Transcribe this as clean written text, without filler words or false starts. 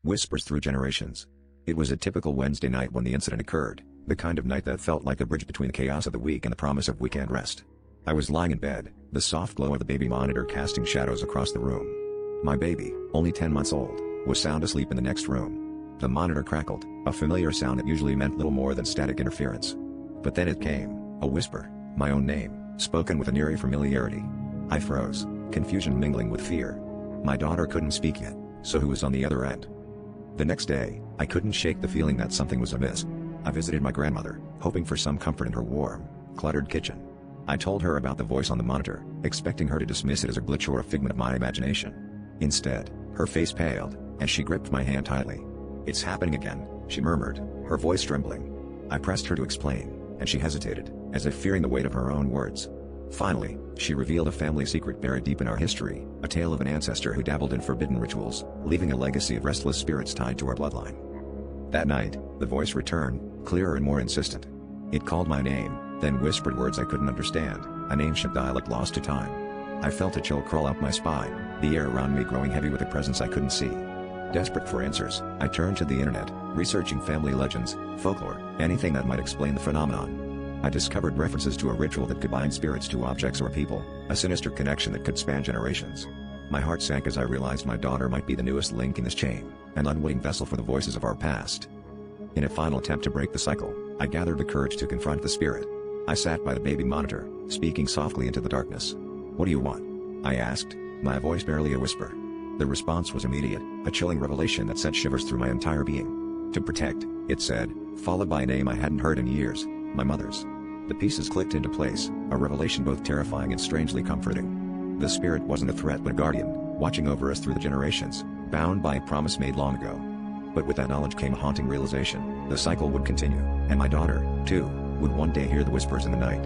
Whispers through generations. It was a typical Wednesday night when the incident occurred, the kind of night that felt like a bridge between the chaos of the week and the promise of weekend rest. I was lying in bed, the soft glow of the baby monitor casting shadows across the room. My baby, only 10 months old, was sound asleep in the next room. The monitor crackled, a familiar sound that usually meant little more than static interference. But then it came, a whisper, my own name, spoken with an eerie familiarity. I froze, confusion mingling with fear. My daughter couldn't speak yet, so who was on the other end? The next day, I couldn't shake the feeling that something was amiss. I visited my grandmother, hoping for some comfort in her warm, cluttered kitchen. I told her about the voice on the monitor, expecting her to dismiss it as a glitch or a figment of my imagination. Instead, her face paled, and she gripped my hand tightly. "It's happening again," she murmured, her voice trembling. I pressed her to explain, and she hesitated, as if fearing the weight of her own words. Finally, she revealed a family secret buried deep in our history, a tale of an ancestor who dabbled in forbidden rituals, leaving a legacy of restless spirits tied to our bloodline. That night, the voice returned, clearer and more insistent. It called my name, then whispered words I couldn't understand, an ancient dialect lost to time. I felt a chill crawl up my spine, the air around me growing heavy with a presence I couldn't see. Desperate for answers, I turned to the internet, researching family legends, folklore, anything that might explain the phenomenon. I discovered references to a ritual that could bind spirits to objects or people, a sinister connection that could span generations. My heart sank as I realized my daughter might be the newest link in this chain, an unwitting vessel for the voices of our past. In a final attempt to break the cycle, I gathered the courage to confront the spirit. I sat by the baby monitor, speaking softly into the darkness. "What do you want?" I asked, my voice barely a whisper. The response was immediate, a chilling revelation that sent shivers through my entire being. "To protect," it said, followed by a name I hadn't heard in years, my mother's. The pieces clicked into place, a revelation both terrifying and strangely comforting. The spirit wasn't a threat but a guardian, watching over us through the generations, bound by a promise made long ago. But with that knowledge came a haunting realization: the cycle would continue, and my daughter, too, would one day hear the whispers in the night.